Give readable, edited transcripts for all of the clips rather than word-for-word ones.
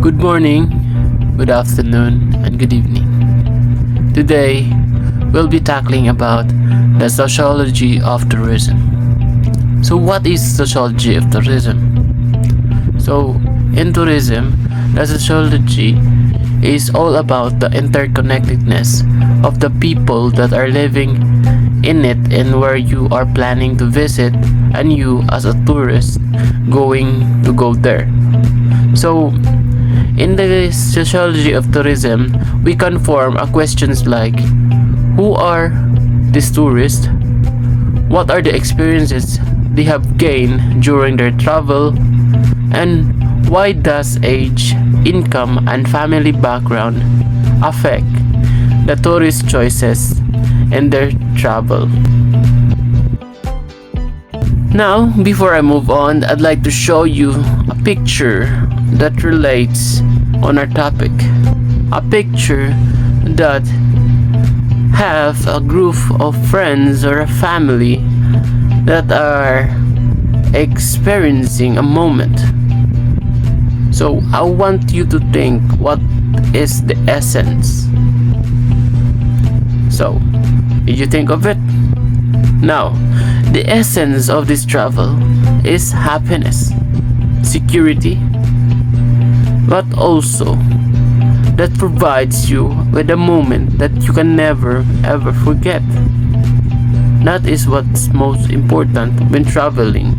Good morning, good afternoon, and good evening. Today, we'll be tackling about the sociology of tourism. So what is sociology of tourism? So in tourism, the sociology is all about the interconnectedness of the people that are living in it and where you are planning to visit and you as a tourist going to go there. So in the sociology of tourism, we can form a questions like who are these tourists? What are the experiences they have gained during their travel? And why does age, income, and family background affect the tourist choices in their travel? Now, before I move on, I'd like to show you a picture that relates on our topic. A picture that have a group of friends or a family that are experiencing a moment. So I want you to think what is the essence. So, did you think of it? Now, the essence of this travel is happiness, security, but also that provides you with a moment that you can never ever forget. That is what's most important when traveling,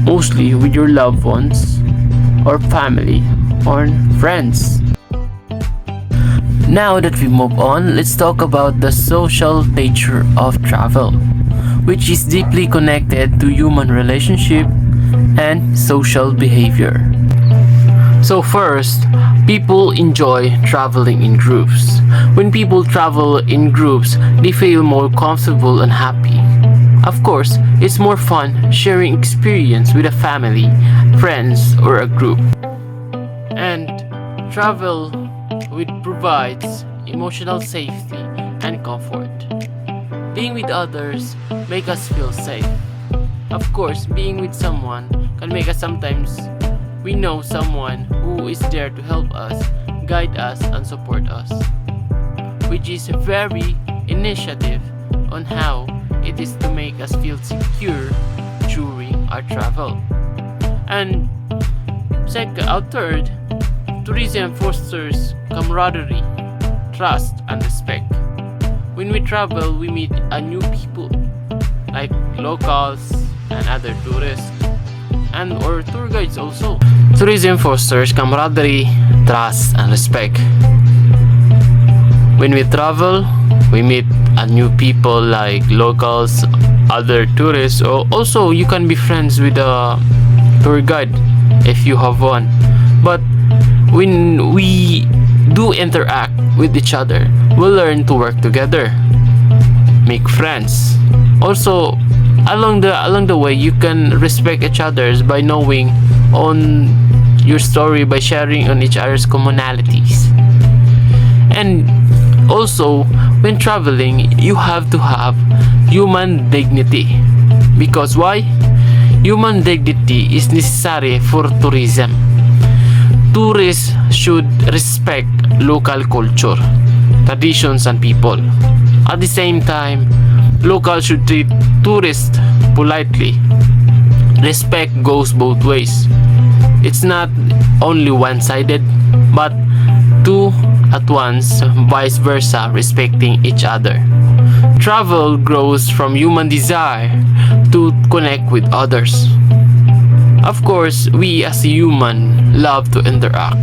mostly with your loved ones or family or friends. Now that we move on, let's talk about the social nature of travel, which is deeply connected to human relationship and social behavior. So first, people enjoy traveling in groups. When people travel in groups, they feel more comfortable and happy. Of course, it's more fun sharing experience with a family, friends, or a group. And travel provides emotional safety and comfort. Being with others make us feel safe. Of course, being with someone can make us sometimes we know someone who is there to help us, guide us, and support us, which is a very initiative on how it is to make us feel secure during our travel. And third, tourism fosters camaraderie, trust, and respect. When we travel, we meet a new people like locals and other tourists and or tour guides also. Tourism fosters camaraderie, trust, and respect. When we travel, we meet a new people like locals, other tourists, or also you can be friends with a tour guide if you have one. But when we do interact with each other, we learn to work together, make friends. Also, along the way, you can respect each other's by knowing on your story, by sharing on each other's commonalities. And also, when traveling, you have to have human dignity. Because why? Human dignity is necessary for tourism. Tourists should respect local culture, traditions, and people. At the same time, locals should treat tourists politely. Respect goes both ways. It's not only one-sided, but two at once, vice versa, respecting each other. Travel grows from human desire to connect with others. Of course, we as a human love to interact.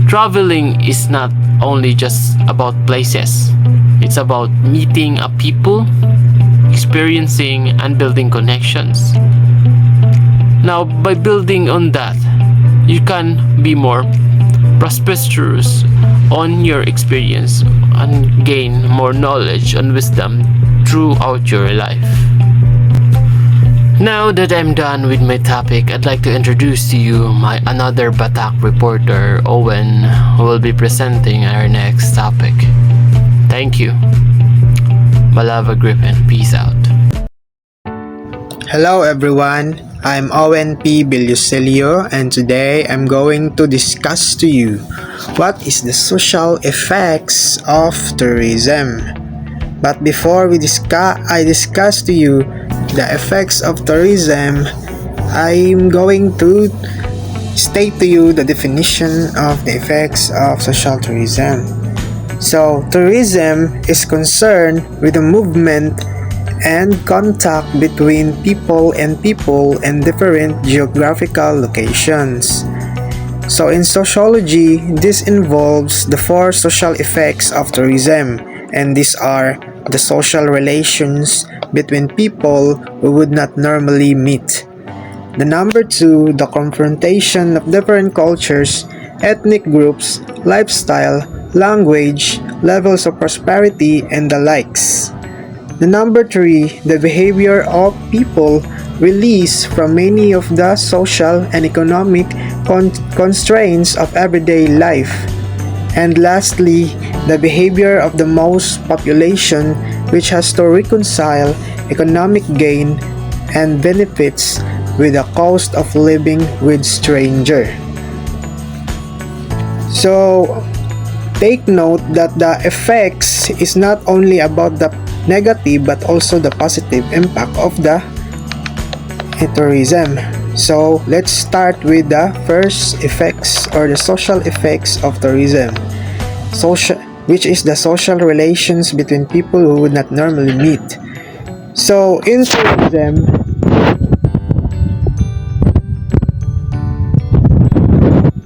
Traveling is not only just about places. It's about meeting a people, experiencing and building connections. Now, by building on that, you can be more prosperous on your experience and gain more knowledge and wisdom throughout your life. Now that I'm done with my topic, I'd like to introduce to you my another Batak reporter, Owen, who will be presenting our next topic. Thank you. Malava Griffin, peace out. Hello everyone. I'm Owen P. Bilusilio, and today I'm going to discuss to you what is the social effects of tourism. But before I discuss to you the effects of tourism, I'm going to state to you the definition of the effects of social tourism. So, tourism is concerned with the movement and contact between people in different geographical locations. So in sociology, this involves the four social effects of tourism, and these are the social relations between people who would not normally meet. The number two, the confrontation of different cultures, ethnic groups, lifestyle, language, levels of prosperity, and the likes. The number three, the behavior of people released from many of the social and economic constraints of everyday life. And lastly, the behavior of the most population which has to reconcile economic gain and benefits with the cost of living with stranger. So, take note that the effects is not only about the negative but also the positive impact of the tourism. So let's start with the first effects or the social effects of tourism, which is the social relations between people who would not normally meet. So in tourism,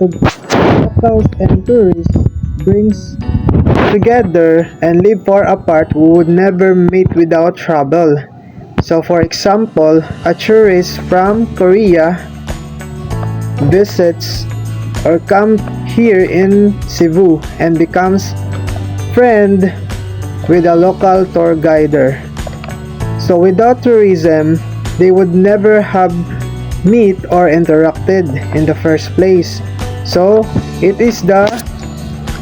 locals and tourists brings together and live far apart who would never meet without trouble. So for example, a tourist from Korea visits or comes here in Cebu and becomes friend with a local tour guider. So without tourism, they would never have meet or interacted in the first place. So it is the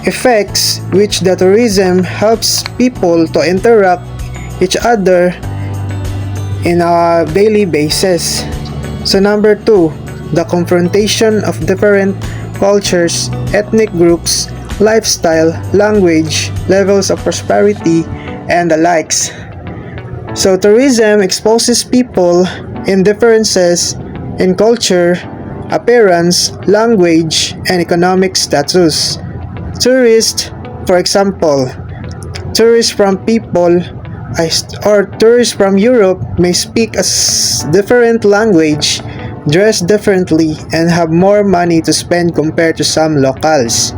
effects which the tourism helps people to interact each other in a daily basis. So number two, the confrontation of different cultures, ethnic groups, lifestyle, language, levels of prosperity, and the likes. So tourism exposes people in differences in culture, appearance, language, and economic status. Tourists, for example, tourists from tourists from Europe may speak a different language, dress differently, and have more money to spend compared to some locals.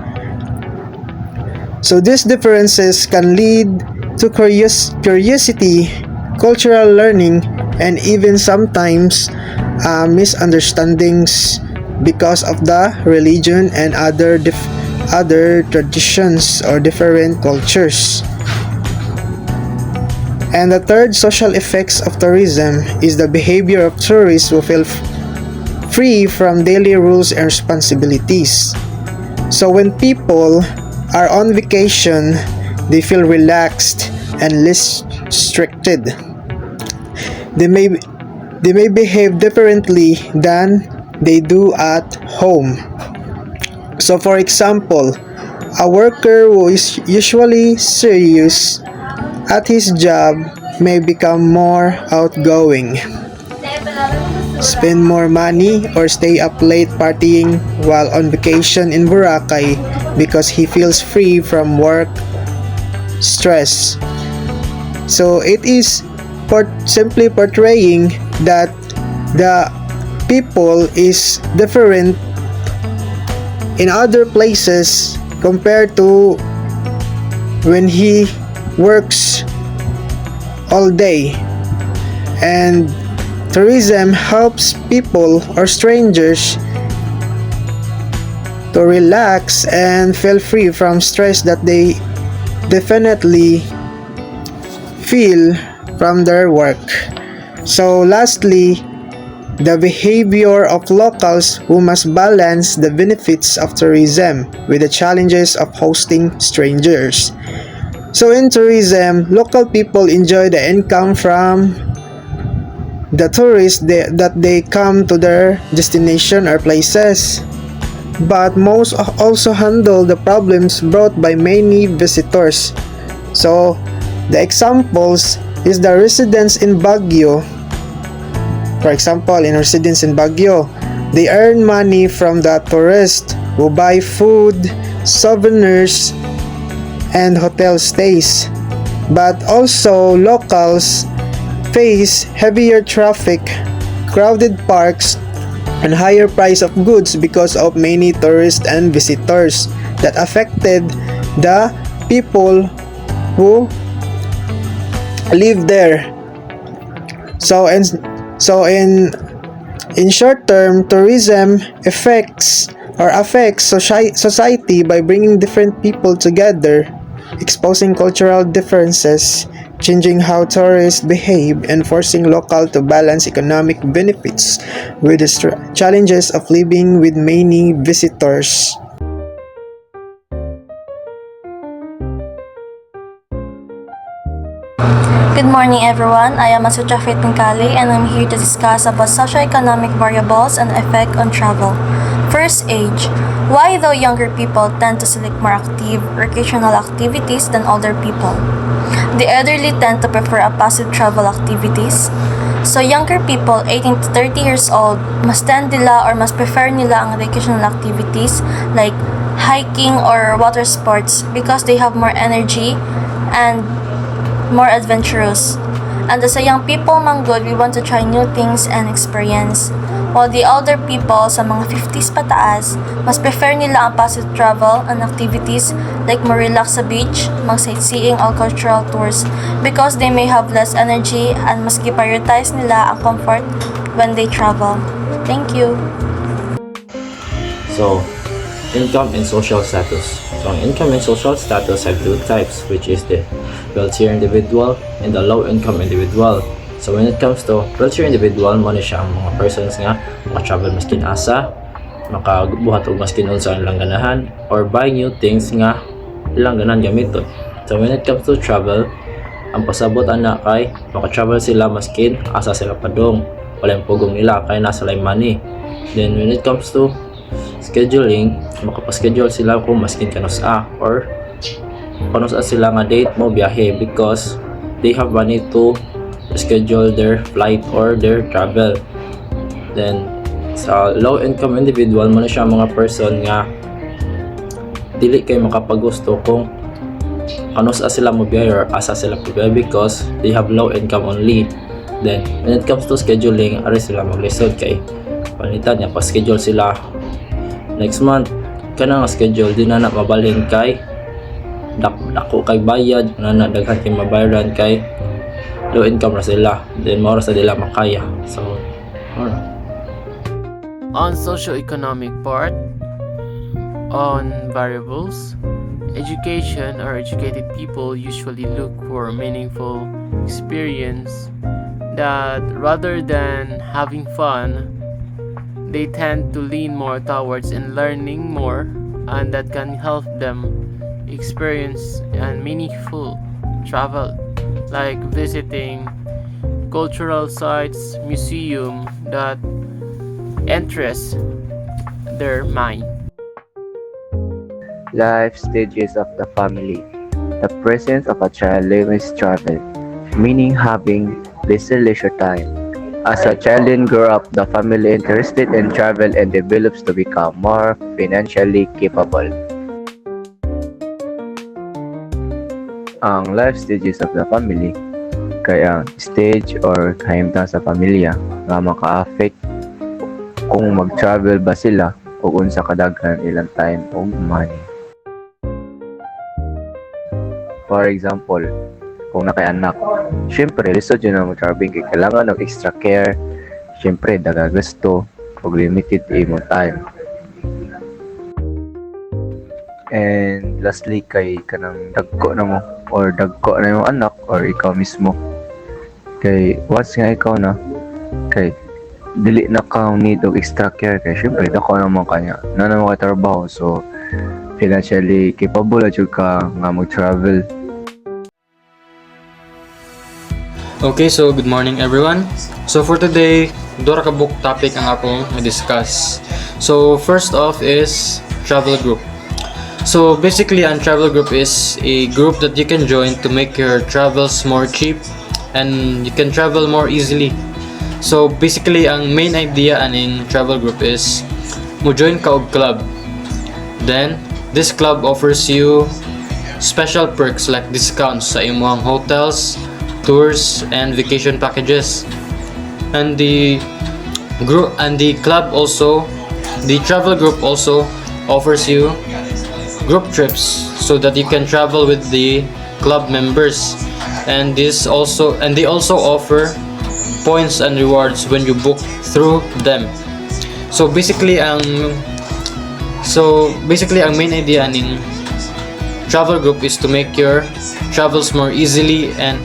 So these differences can lead to curiosity, cultural learning, and even sometimes misunderstandings because of the religion and other traditions or different cultures. And the third social effects of tourism is the behavior of tourists who feel free from daily rules and responsibilities. So when people are on vacation, they feel relaxed and less restricted. They may behave differently than they do at home. So for example, a worker who is usually serious at his job may become more outgoing, spend more money, or stay up late partying while on vacation in Boracay because he feels free from work stress. So it is simply portraying that the people is different in other places compared to when he works all day. And tourism helps people or strangers to relax and feel free from stress that they definitely feel from their work. So lastly, the behavior of locals who must balance the benefits of tourism with the challenges of hosting strangers. So in tourism, local people enjoy the income from the tourists that they come to their destination or places. But most also handle the problems brought by many visitors. So, the examples is the residents in Baguio. For example, in residents in Baguio, they earn money from the tourists who buy food, souvenirs, and hotel stays. But also, locals face heavier traffic, crowded parks, and higher price of goods because of many tourists and visitors that affected the people who live there. So in short term, tourism affects society by bringing different people together, exposing cultural differences, changing how tourists behave, and forcing local to balance economic benefits with the challenges of living with many visitors. Good morning everyone, I am Asucha Fitnkali and I'm here to discuss about socioeconomic variables and effect on travel. First, age. Why though younger people tend to select more active recreational activities than older people? The elderly tend to prefer a passive travel activities. So younger people 18 to 30 years old mas tend nila or mas prefer nila ang recreational activities like hiking or water sports because they have more energy and more adventurous. And as a young people manggod, we want to try new things and experience. While the older people sa mga 50s pataas, mas prefer nila ang passive travel and activities like more relax sa beach, mag-sightseeing or cultural tours because they may have less energy and mas prioritize nila ang comfort when they travel. Thank you. So, income and social status. So, ang income and social status have two types, which is the wealthier individual and the low-income individual. So, when it comes to wealthier individual, mo na siya ang mga persons nga maka-travel maskin asa, makabuhat o maskin sa ilang ganahan, or buy new things nga ilang ganahan gamiton. So, when it comes to travel, ang pasabot ana kay maka-travel sila maskin asa sila padong, wala yung pugong nila kay nasa lay money. Then, when it comes to scheduling, makapaschedule sila kung maskin kanusa or kanusa sila nga date mo biyahe because they have money to schedule their flight or their travel. Then sa low income individual mo na siya mga person nga dili kay makapagusto kung kanusa sila mo biyahe or asa sila mo biyahe because they have low income only. Then when it comes to scheduling, ari sila maglisod kay panitan niya pa schedule sila next month kana nga schedule di na mabalhin kay dako kay bayad na daghan kay mabayaran kay low income na sila, then more sa nila makaya. So On socio-economic part, on variables, education or educated people usually look for meaningful experience that rather than having fun, they tend to lean more towards in learning more and that can help them experience and meaningful travel like visiting cultural sites, museum that interest their mind. Life stages of the family. The presence of a child limits travel, meaning having little leisure time. As a child grows up, the family interested in travel and develops to become more financially capable. Ang life stages of the family kaya stage or kahimtang sa pamilya nga maka-affect kung mag-travel ba sila o unsa kadaghan ilang time o money. For example, kung nakay-anak, syempre lisod yun ang mag-traveling kay kailangan ng extra care, syempre dagagasto o limited imong time. And lastly kay kanang dagko na mo or dagko na yung anak or ikaw mismo kay once nga ikaw na kay dili na ka need of extra care kay syempre dako naman kanya na naman ka trabaho so financially capable at ka nga mag-travel. Okay, so good morning everyone. So for today, dura ka book topic ang akong i-discuss. So first off is travel group. So basically, ang travel group is a group that you can join to make your travels more cheap and you can travel more easily. So basically, ang main idea aning travel group is mo join ka og club. Then this club offers you special perks like discounts sa imong hotels, tours, and vacation packages. And the travel group also offers you group trips so that you can travel with the club members. And they also offer points and rewards when you book through them. So basically ang main idea ng travel group is to make your travels more easily and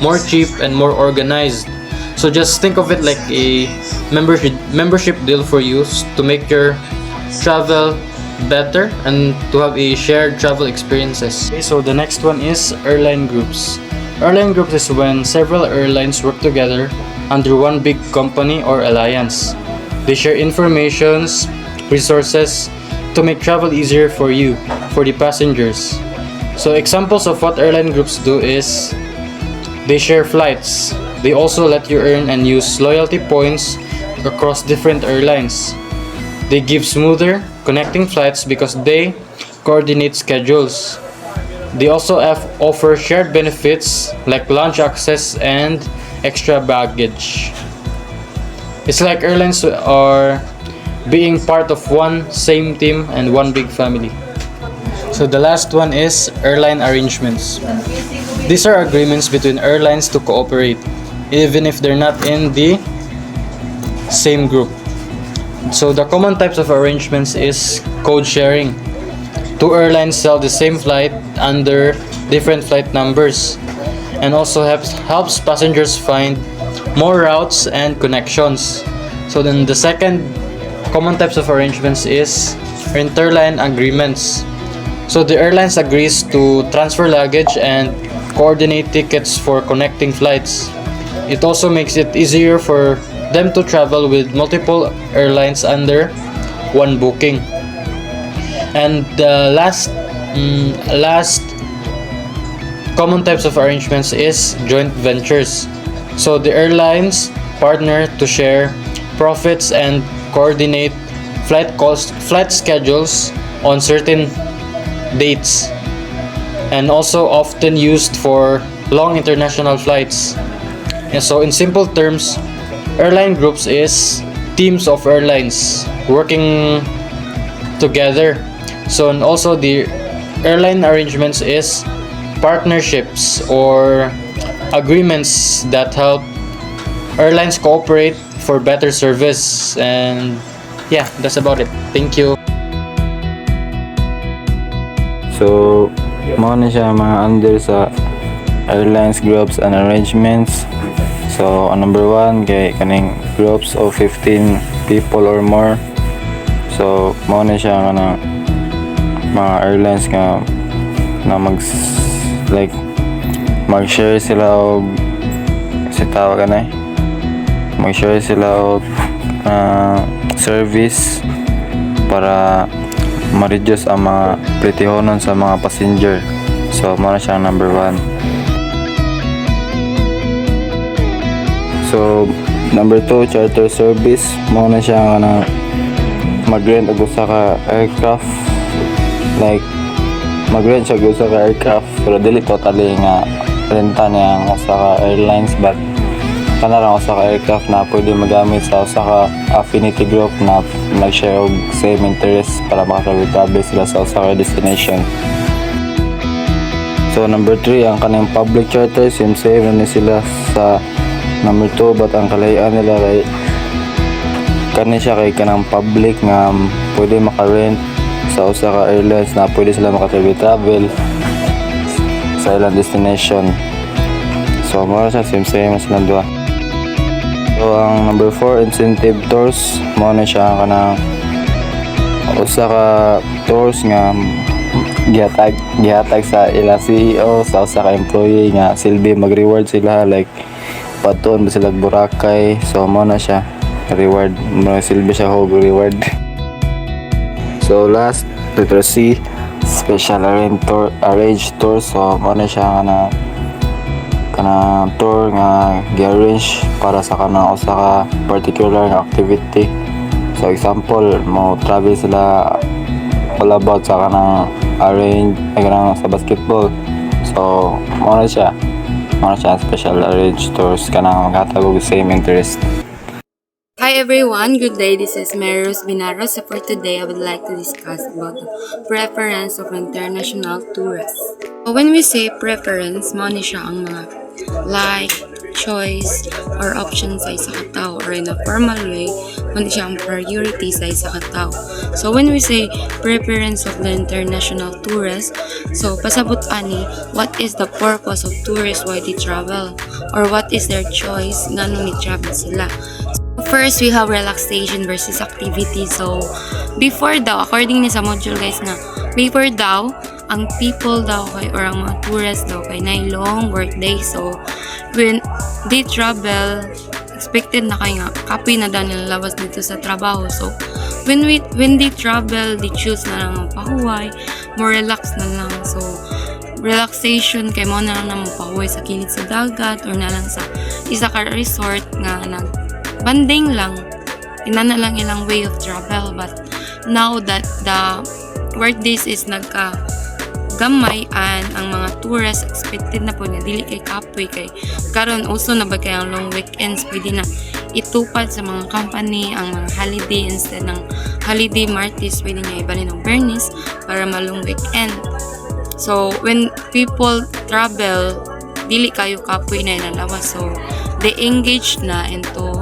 more cheap and more organized. So just think of it like a membership deal for you to make your travel better and to have a shared travel experiences. Okay, so the next one is airline groups. Airline groups is when several airlines work together under one big company or alliance. They share informations, resources to make travel easier for you, for the passengers. So examples of what airline groups do is they share flights. They also let you earn and use loyalty points across different airlines. They give smoother connecting flights because they coordinate schedules. They also offer shared benefits like lounge access and extra baggage. It's like airlines are being part of one same team and one big family. So the last one is airline arrangements. These are agreements between airlines to cooperate, even if they're not in the same group. So the common types of arrangements is code sharing. Two airlines sell the same flight under different flight numbers, and also helps passengers find more routes and connections. So then the second common types of arrangements is interline agreements. So the airlines agrees to transfer luggage and coordinate tickets for connecting flights. It also makes it easier for them to travel with multiple airlines under one booking. And the last common types of arrangements is joint ventures. So the airlines partner to share profits and coordinate flight schedules on certain dates, and also often used for long international flights. And so in simple terms, airline groups is teams of airlines working together. So and also the airline arrangements is partnerships or agreements that help airlines cooperate for better service. And yeah, that's about it. Thank you. So, mao na siya mga under sa airlines groups and arrangements. So, ang number 1 kay kaning groups of 15 people or more. So, mao na siya nga mga airlines nga na mag-share sila og mag-share sila og service para ma-reduce ang mga pretihonon sa mga passenger. So, mao na siya ang number 1. So, number 2, charter service. Mao na siya nga mag-rent og usa ka aircraft. Like, mag-rent siya og usa ka aircraft pero dili totally nga renta niya ang usa ka airlines, but kana lang usa ka aircraft na pwede magamit sa usa ka affinity group na nag-share og same interest para makatravel sila sa usa ka destination. So number 3, ang kanang public charter, same na sila sa number 2, but ang kalahian nila kay kani siya kay kanang public nga pwede maka-rent sa usa ka airlines na pwede sila makatravel sa ilang destination. So mao siya same na silang duha. So ang number 4, incentive tours. Mao na siya kanang usa ka tours nga gihatag sa ilang CEO sa usa ka employee nga silbi mag-reward sila, like patuon ba sila Boracay, so mo na siya reward, mo silbi siya hog reward. So last, letter C, special arrange tour. So mo na siya kana tour nga gi-arrange para sa kanang usa ka particular nga activity. So example, mo travel sila all about sa kanang arrange kanang sa basketball. So mo na siya special arrange tours kanang maghatag og same interest. Hi everyone, good day. This is Meros Binaro. So for today, I would like to discuss about the preference of international tourists. So when we say preference, mo ni siya ang mga like, choice, or option sa isa ka tao, or in a formal way, mo ni siya ang priority sa isa ka tao. So when we say preference of the international tourist, so pasabot ani, what is the purpose of tourists why they travel? Or what is their choice ngano ni travel sila? First, we have relaxation versus activity. So, before daw, according ni sa module guys nga, before daw, ang people daw kay or ang mga tourists daw kay na long work day. So, when they travel, expected na kay nga, kapoy na daw nila labas dito sa trabaho. So, when they travel, they choose na lang ang pahuway, more relaxed na lang. So, relaxation kay mo na lang pahuway sa kilid sa dagat or na lang sa isa ka resort nga banding lang, ina na lang ilang way of travel. But now that the workdays is gamay and ang mga tourists expected na po na dili kay kapoy kay karon uso na ba kay ang long weekends, pwede na itupad sa mga company ang mga holiday instead ng holiday martis, pwede niya ibalin ng Bernice para malong weekend. So when people travel, dili kayo kapoy na ilalawas, so they engage na into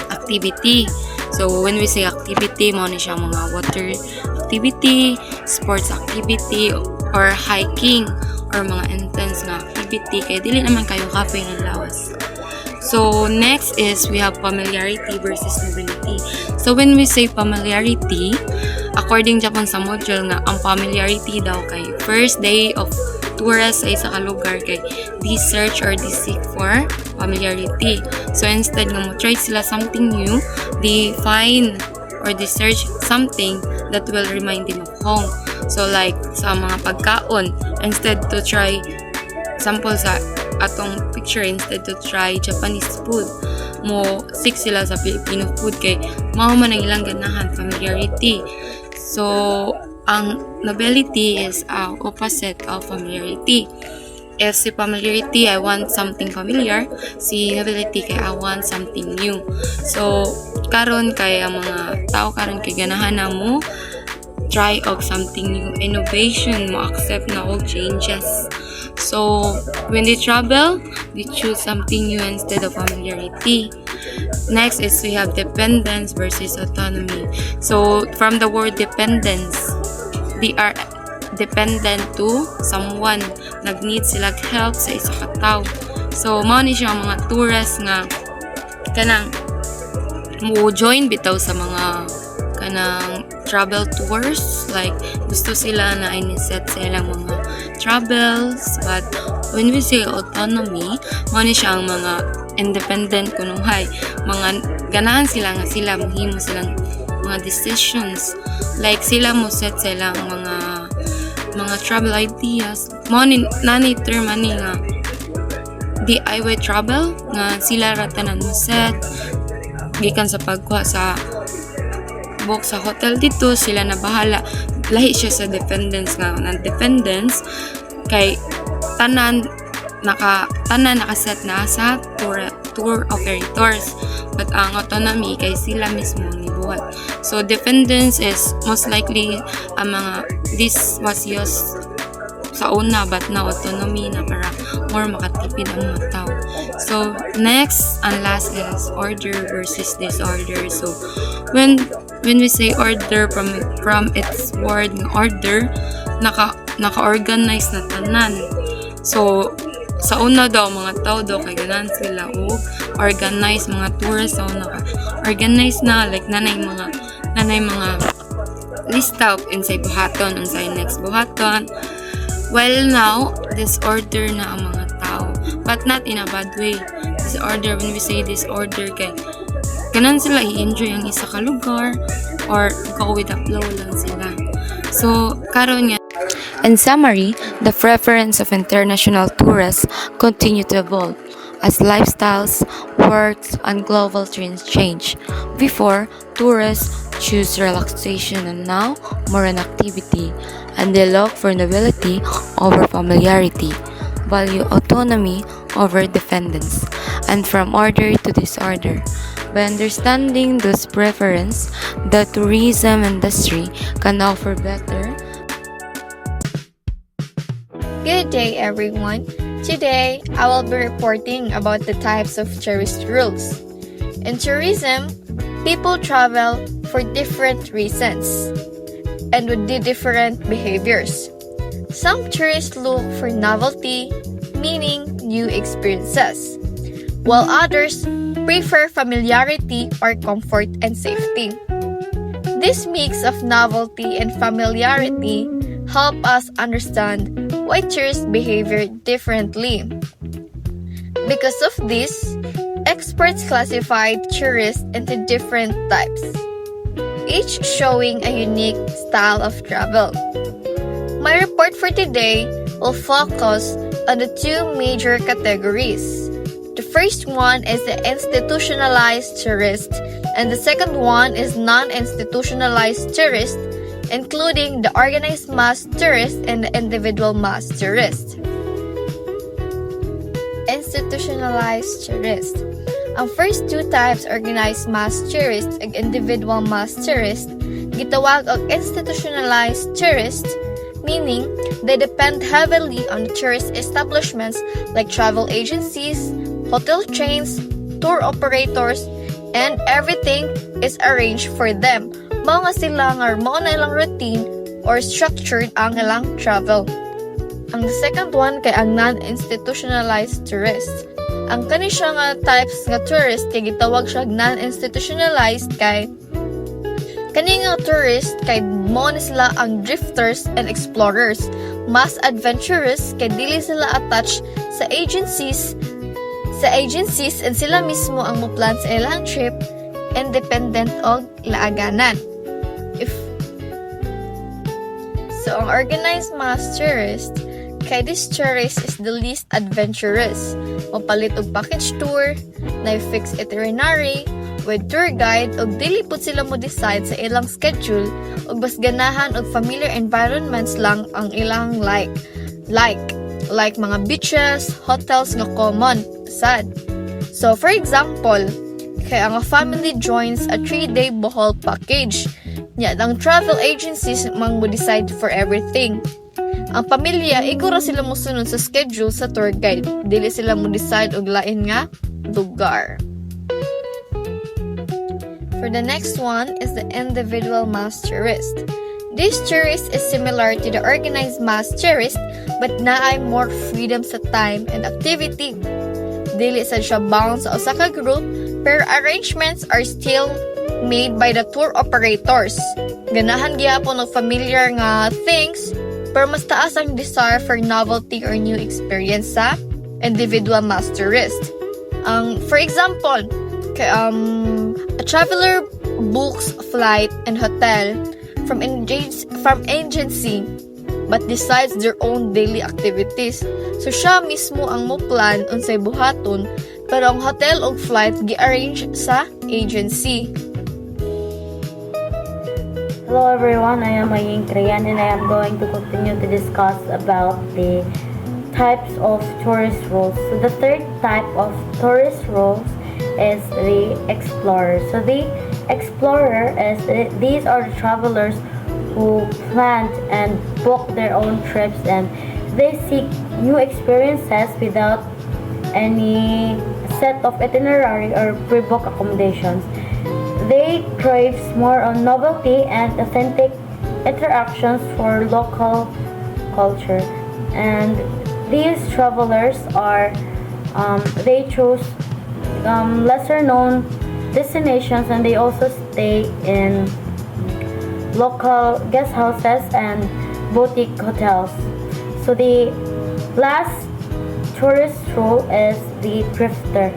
activity. So when we say activity, mo ni siya mga water activity, sports activity, or hiking, or mga intense na activity, kaya dili naman kayo kapoy ng lawas. So next is we have familiarity versus novelty. So when we say familiarity, according Japan sa module nga, ang familiarity daw kay first day of tourist sa isa ka lugar kay they search or they seek for familiarity. So instead nga mo try sila something new, they find or they search something that will remind them of home. So like sa mga pagkaon, instead to try sample sa atong picture, instead to try Japanese food, mo seek sila sa Filipino food kay mao man ang ilang ganahan, familiarity. So ang novelty is opposite of familiarity. If si familiarity, I want something familiar, si novelty kay I want something new. So karon kay ang mga tao karon kay ganahan na mo try of something new, innovation, mo accept na all changes. So when they travel, they choose something new instead of familiarity. Next is we have dependence versus autonomy. So from the word dependence, they are dependent to someone, nag-need sila help sa isa ka tao. So mao ni siya mga tourists nga kanang mo join bitaw sa mga kanang travel tours, like gusto sila na iniset sa ilang mga travels. But when we say autonomy, mao ni siya ang mga independent kunuhay, mga ganahan sila nga sila mohimo silang mga decisions, like sila mo set sa ilang mga travel ideas. Mao ni nani term ani nga DIY travel nga sila ra tanan mo set gikan sa pagkuha sa book sa hotel dito, sila na bahala. Lahi siya sa dependence nga, na dependence kay tanan nakaset na sa tour operators, but ang autonomy kay sila mismo ni buhat. So dependence is most likely ang mga this was used sa una, but now autonomy na para more makatipid ang mga tao. So next and last is order versus disorder. So when we say order, from its word order, naka-organize na tanan. So sa una daw mga tao daw kay ganan sila o organize, mga tourists so naka-organize na, like nanay mga lista of insay buhaton, unsay next buhaton. Well now, disorder na ang mga tao, but not in a bad way. disorder, when we say disorder, kay kanan sila i-enjoy ang isa ka lugar or go with the flow lang sila. So, karon nga. In summary, the preference of international tourists continue to evolve as lifestyles, works, and global trends change. Before, tourists choose relaxation and now more on activity, and they look for novelty over familiarity, value autonomy over dependence, and from order to disorder. By understanding those preferences, the tourism industry can offer better. Good day, everyone. Today, I will be reporting about the types of tourist rules. In tourism, people travel for different reasons and with different behaviors. Some tourists look for novelty, meaning new experiences, while others prefer familiarity or comfort and safety. This mix of novelty and familiarity help us understand why tourists behave differently. Because of this, experts classified tourists into different types, each showing a unique style of travel. My report for today will focus on the two major categories. The first one is the institutionalized tourist, and the second one is non-institutionalized tourist, including the organized mass tourist and the individual mass tourist. Institutionalized tourist. Ang first two types, organized mass tourist ug individual mass tourist, gitawag og institutionalized tourist, meaning they depend heavily on tourist establishments like travel agencies, hotel chains, tour operators, and everything is arranged for them. Mao nga sila nga mao na ilang routine or structured ang ilang travel. Ang second one kay ang non-institutionalized tourist. Ang kani siya nga types nga tourist kay gitawag siya non-institutionalized kay kani nga tourist kay mao ni sila ang drifters and explorers, mas adventurous kay dili sila attached sa agencies and sila mismo ang moplan sa ilang trip, independent og laaganan. So ang organized mass tourist, kay this tourist is the least adventurous. Mapalit og package tour, na fixed itinerary, with tour guide, og dili pud sila mo decide sa ilang schedule, og bas ganahan og familiar environments lang ang ilang like mga beaches, hotels nga common, sad. So for example, kay ang family joins a 3-day Bohol package. Nya, ang travel agencies mang mo decide for everything. Ang pamilya, igura sila mo sunod sa schedule sa tour guide. Dili sila mo decide og lain nga lugar. For the next one is the individual mass tourist. This tourist is similar to the organized mass tourist but naay more freedom sa time and activity. Dili sad siya bound sa usa ka group pero arrangements are still made by the tour operators. Ganahan gyapon og familiar nga things pero mas taas ang desire for novelty or new experience sa individual mass tourist. For example, a traveler books flight and hotel from agency but decides their own daily activities. So siya mismo ang mo plan unsay buhaton pero ang hotel o flight gi-arrange sa agency. Hello everyone, I am Aying Kriyan and I am going to continue to discuss about the types of tourist rules. So the third type of tourist rules is the explorer. So the explorer these are the travelers who planned and book their own trips and they seek new experiences without any set of itinerary or pre-book accommodations. They crave more on novelty and authentic interactions for local culture. And these travelers they choose lesser known destinations and they also stay in local guest houses and boutique hotels. So the last tourist rule is the drifter.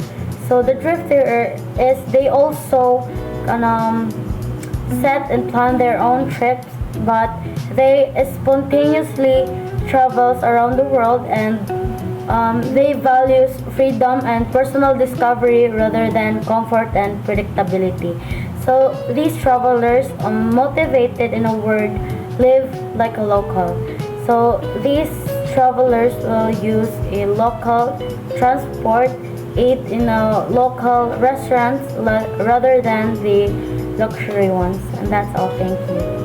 So the drifter is they also set and plan their own trips, but they spontaneously travels around the world, and they values freedom and personal discovery rather than comfort and predictability. So these travelers are motivated, in a word, live like a local. So these travelers will use a local transport, eat in a local restaurants rather than the luxury ones. And that's all. Thank you.